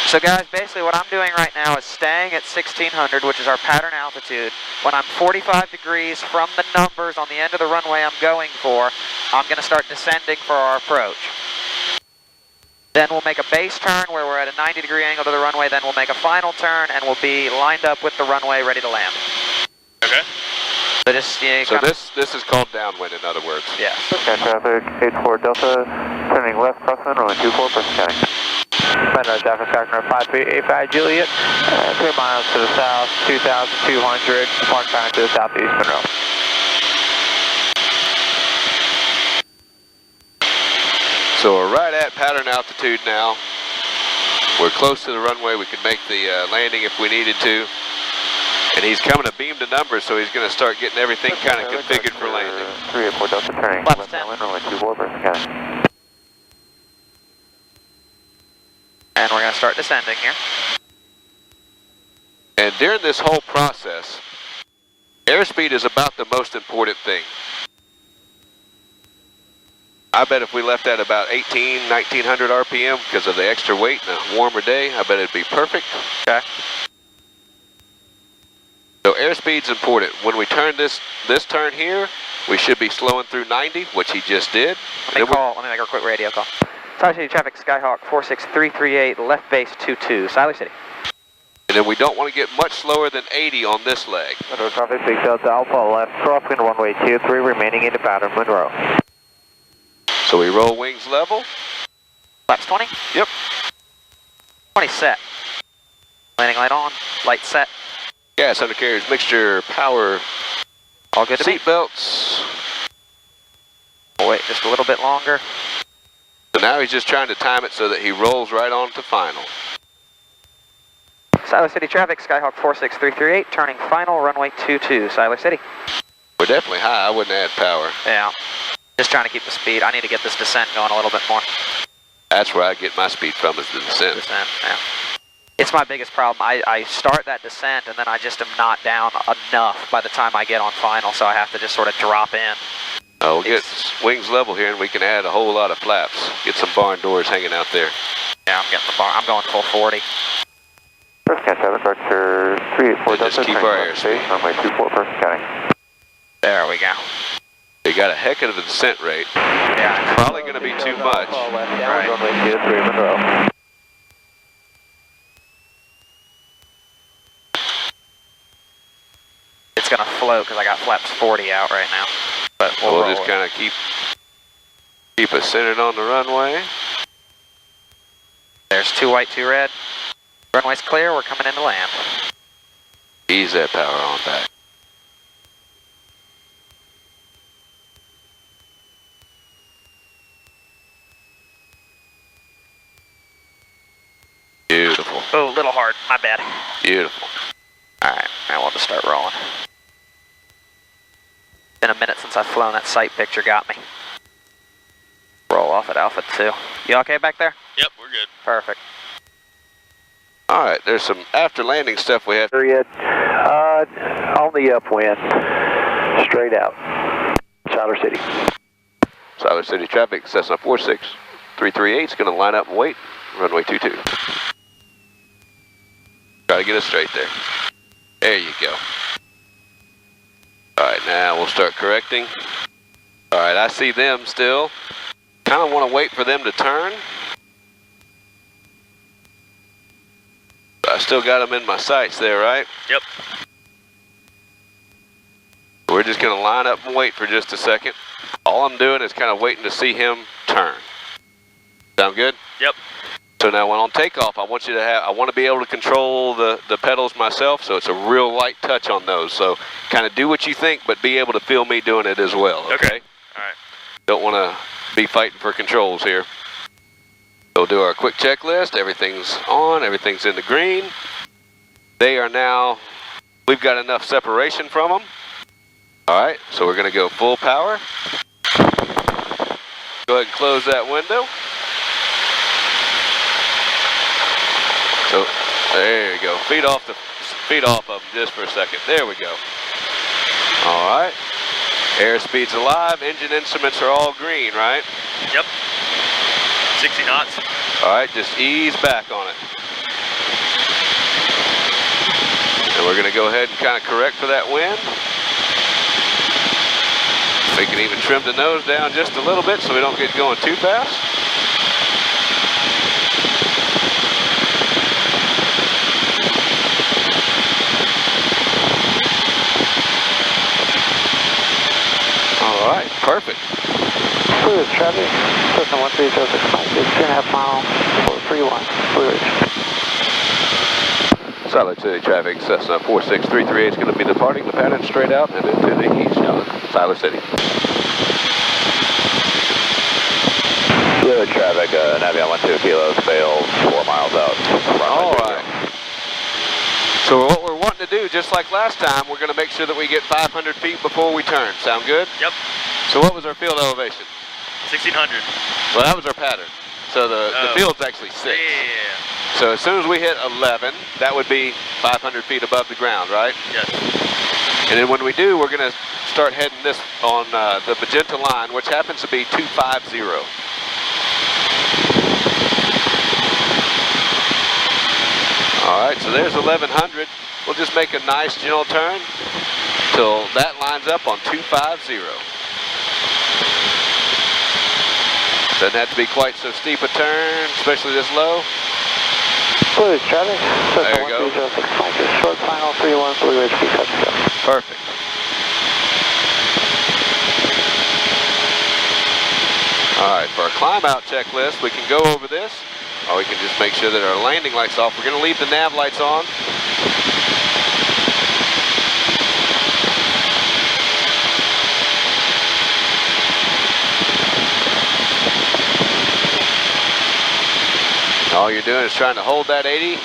So guys, basically what I'm doing right now is staying at 1600, which is our pattern altitude. When I'm 45 degrees from the numbers on the end of the runway I'm going for, I'm going to start descending for our approach. Then we'll make a base turn where we're at a 90-degree angle to the runway, then we'll make a final turn and we'll be lined up with the runway ready to land. Okay. So just, so this is called downwind, in other words. Yes. Okay, traffic 84 Delta, turning left, crosswind, runway 24, Preston County. Sunrise traffic, Falcon 585 Juliet, 3 miles to the south, 2,200, park time to the southeast, Monroe. So we're right at pattern altitude now. We're close to the runway. We could make the landing if we needed to. And he's coming to beam to numbers, so he's going to start getting everything kind of configured for landing. 384 Delta, turning left downwind, runway 24, Preston County. And we're going to start descending here. And during this whole process, airspeed is about the most important thing. I bet if we left at about 1900 RPM because of the extra weight and a warmer day, I bet it'd be perfect. Okay. So airspeed's important. When we turn this turn here, we should be slowing through 90, which he just did. Let me make a quick radio call. Siler City traffic, Skyhawk 46338, left base 22, Siler City. And then we don't want to get much slower than 80 on this leg. Monroe traffic, Big Delta Alpha, left, crosswind, runway 23, remaining into pattern, Monroe. So we roll wings level. Flaps 20? Yep. 20 set. Landing light on, light set. Gas undercarriage, mixture, power. All good to seat belts. We'll wait just a little bit longer. So now he's just trying to time it so that he rolls right on to final. Siler City traffic, Skyhawk 46338, turning final, runway 22, Siler City. We're definitely high. I wouldn't add power. Yeah. Just trying to keep the speed. I need to get this descent going a little bit more. That's where I get my speed from, is the descent. Yeah. It's my biggest problem. I start that descent and then I just am not down enough by the time I get on final, so I have to just sort of drop in. We'll get wings level here and we can add a whole lot of flaps. Get some barn doors hanging out there. Yeah, I'm getting the barn. I'm going full 40. Preston County traffic, Archer 384 Delta, just keep our airspeed. Runway 24, Preston County. There we go. We got a heck of a descent rate. Yeah. Probably going to be too much. Right. Runway 23, Monroe. It's going to float because I got flaps 40 out right now. But we'll just kind of keep us centered on the runway. There's 2 white, 2 red. Runway's clear. We're coming in to land. Ease that power on back. Beautiful. Oh, a little hard. My bad. Beautiful. All right, now we'll just start rolling. Been a minute since I've flown. That sight picture got me. Roll off at Alpha 2. You okay back there? Yep, we're good. Perfect. All right, there's some after landing stuff we have. Period. On the upwind, straight out. Siler City. Siler City traffic, Cessna 46338 is going to line up and wait. Runway 22. Try to get us straight there. There you go. All right, now we'll start correcting. All right, I see them still. Kind of want to wait for them to turn. I still got them in my sights there, right? Yep. We're just going to line up and wait for just a second. All I'm doing is kind of waiting to see him turn. Sound good? Yep. So now when on takeoff, I want to be able to control the pedals myself, so it's a real light touch on those. So kind of do what you think, but be able to feel me doing it as well, okay? All right. Don't want to be fighting for controls here. We'll do our quick checklist. Everything's on, everything's in the green. They are now, we've got enough separation from them. All right, so we're going to go full power. Go ahead and close that window. So there you go. Feet off of them just for a second. There we go. All right. Airspeed's alive. Engine instruments are all green, right? Yep. 60 knots. All right. Just ease back on it. we're going to go ahead and kind of correct for that wind. We can even trim the nose down just a little bit so we don't get going too fast. All right, perfect. Blue Ridge traffic, Cessna 13065, 2.5 mile, 431, Blue Ridge. Silent City traffic, Cessna 46338 is going to be departing the pattern straight out and into the east, Silent City. Blue Ridge traffic, Navion 12 kilos, fails 4 miles out. All right. So what we're wanting to do, just like last time, we're going to make sure that we get 500 feet before we turn. Sound good? Yep. So what was our field elevation? 1600. Well, that was our pattern. So the field's actually 6. Yeah. So as soon as we hit 11, that would be 500 feet above the ground, right? Yes. And then when we do, we're going to start heading this on the magenta line, which happens to be 250. All right, so there's 1100. We'll just make a nice gentle turn till that lines up on 250. Doesn't have to be quite so steep a turn, especially this low. Blue Ridge traffic, There you go. 13065, short final 31, Blue Ridge, keep touch go. Perfect. All right, for our climb out checklist, we can go over this, or we can just make sure that our landing light's off. We're going to leave the nav lights on. All you're doing is trying to hold that 80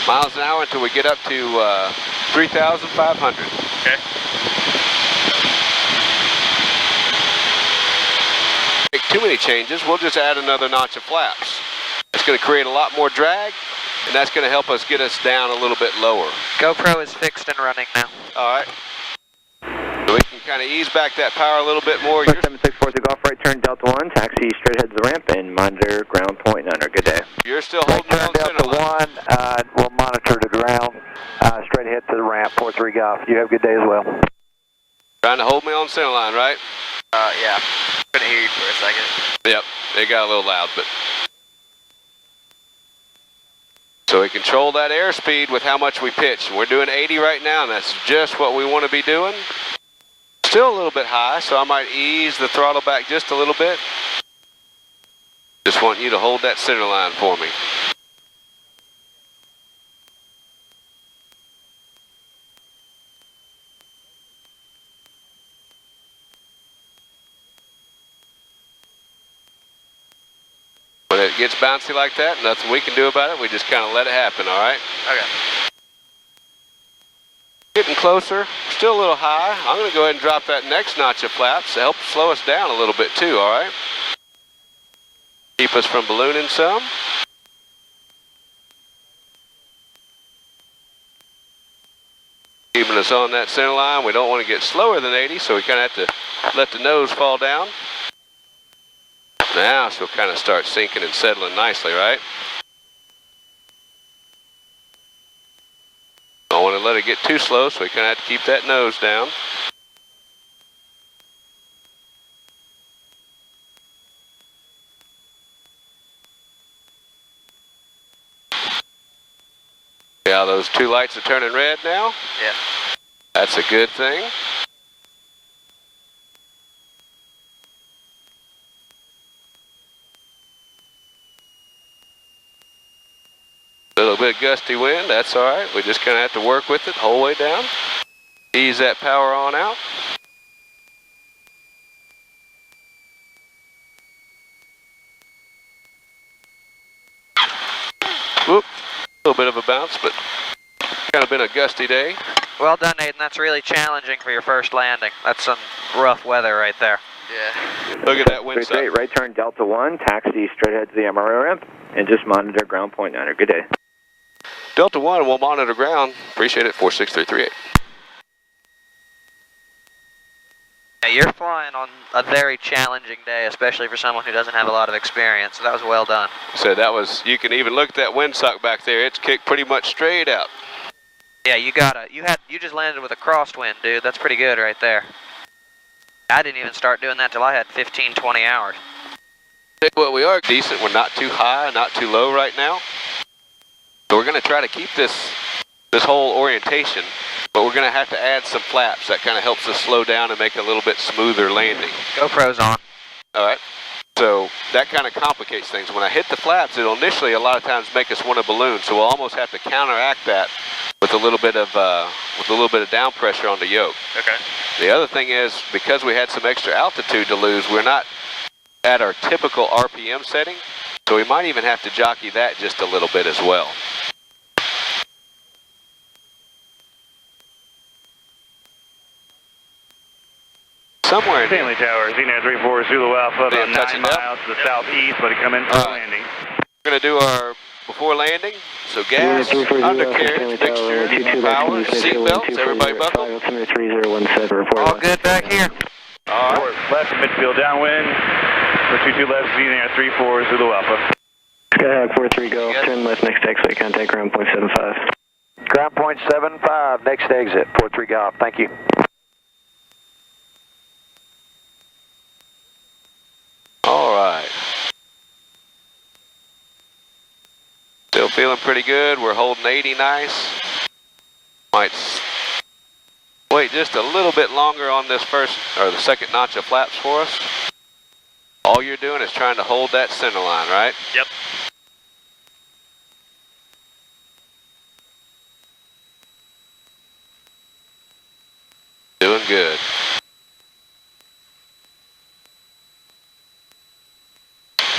miles an hour until we get up to 3,500. Okay. Make too many changes, we'll just add another notch of flaps. It's going to create a lot more drag, and that's going to help us get us down a little bit lower. GoPro is fixed and running now. All right. So we can kind of ease back that power a little bit more. 7640 Golf right turn Delta 1, taxi straight ahead to the ramp and monitor ground point under. Good day. You're still holding Turn on center Delta line. 1, we'll monitor the ground, straight ahead to the ramp, 43 Golf. You have a good day as well. Trying to hold me on center line, right? Yeah. Couldn't hear you for a second. Yep, it got a little loud, but. So we control that airspeed with how much we pitch. We're doing 80 right now, and that's just what we want to be doing. Still a little bit high, so I might ease the throttle back just a little bit. Just want you to hold that center line for me. When it gets bouncy like that, nothing we can do about it. We just kind of let it happen, all right? Okay. Getting closer, still a little high. I'm going to go ahead and drop that next notch of flaps to help slow us down a little bit too, all right? Keep us from ballooning some. Keeping us on that center line. We don't want to get slower than 80, so we kind of have to let the nose fall down. Now she'll kind of start sinking and settling nicely, right? Don't want to let it get too slow, so we kind of have to keep that nose down. Yeah, those two lights are turning red now. Yeah. That's a good thing. A little bit of gusty wind, that's all right. We just kind of have to work with it the whole way down. Ease that power on out. Whoop, a little bit of a bounce, but kind of been a gusty day. Well done, Nathan. That's really challenging for your first landing. That's some rough weather right there. Yeah. Look at that wind suck. Right turn Delta 1, taxi straight ahead to the MRO ramp and just monitor ground point under. Good day. Delta 1 will monitor ground. Appreciate it, 46338. Yeah, you're flying on a very challenging day, especially for someone who doesn't have a lot of experience. So that was well done. So that was, you can even look at that windsock back there. It's kicked pretty much straight out. Yeah, you just landed with a crosswind, dude. That's pretty good right there. I didn't even start doing that till I had 15, 20 hours. Well, we are decent. We're not too high, not too low right now. So we're going to try to keep this whole orientation, but we're going to have to add some flaps. That kind of helps us slow down and make a little bit smoother landing. GoPro's on. All right. So that kind of complicates things. When I hit the flaps, it'll initially a lot of times make us want to balloon. So we'll almost have to counteract that with a little bit of down pressure on the yoke. Okay. The other thing is, because we had some extra altitude to lose, we're not at our typical RPM setting. So we might even have to jockey that just a little bit as well. Somewhere in Stanley Tower, Xenia 34 Zulu Alpha, about 9 miles to the southeast, but come in for landing. We're going to do our before landing. So gas, undercarriage, mixture, power, seatbelts, everybody buckle. All good back here. All right. Left midfield downwind, for 22 left, Xenia 34 Zulu Alpha. Skyhawk 43 go, turn left next exit, contact ground point 75. Ground point 75, next exit, 43 Golf, thank you. All right. Still feeling pretty good. We're holding 80 nice. Might wait just a little bit longer on this the second notch of flaps for us. All you're doing is trying to hold that center line, right? Yep. Doing good.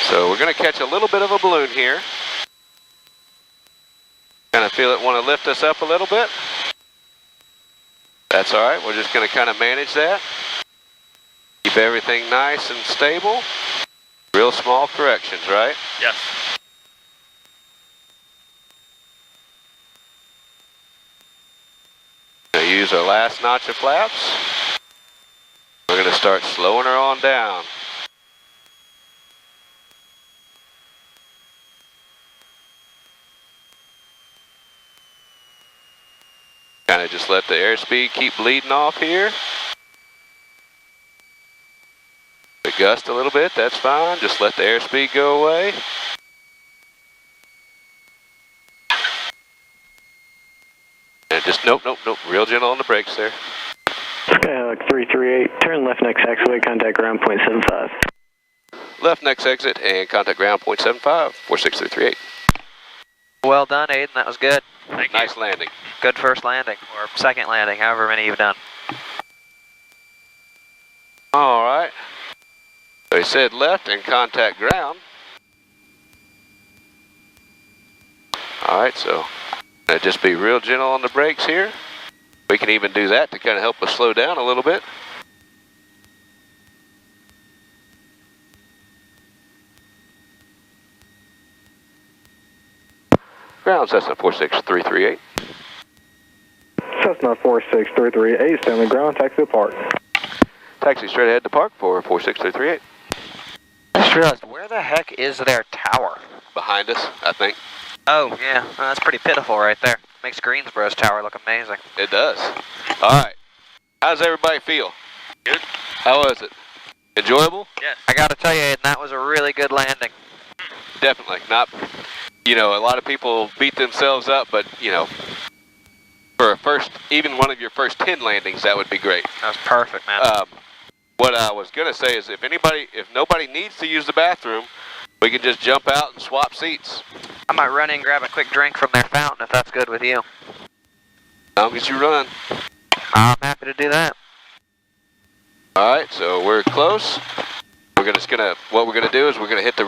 So we're going to catch a little bit of a balloon here. Kind of feel it want to lift us up a little bit. That's all right. We're just going to kind of manage that. Keep everything nice and stable. Real small corrections, right? Yes. Going to use our last notch of flaps. We're going to start slowing her on down. Kind of just let the airspeed keep bleeding off here. If it gusts a little bit, that's fine. Just let the airspeed go away. And just, nope, real gentle on the brakes there. Skyhawk 338, turn left next taxiway, contact ground point 75. Left next exit and contact ground point 75, 46338. Well done, Aiden. That was good. Thank you. Nice landing. Good first landing, or second landing, however many you've done. All right. So he said left and contact ground. All right, so just be real gentle on the brakes here. We can even do that to kind of help us slow down a little bit. Ground Cessna 46338. Cessna 46338, Stanley ground, taxi to park. Taxi straight ahead to park for 46338. I just realized, where the heck is their tower? Behind us, I think. Oh, yeah. Well, that's pretty pitiful right there. Makes Greensboro's tower look amazing. It does. All right. How does everybody feel? Good. How was it? Enjoyable? Yes. I gotta tell you, Aiden, that was a really good landing. Definitely. Not, a lot of people beat themselves up, but, for even one of your first 10 landings, that would be great. That was perfect, man. What I was going to say is if nobody needs to use the bathroom, we can just jump out and swap seats. I might run in and grab a quick drink from their fountain if that's good with you. As long as you run. I'm happy to do that. All right, so we're close. What we're going to do is we're going to hit the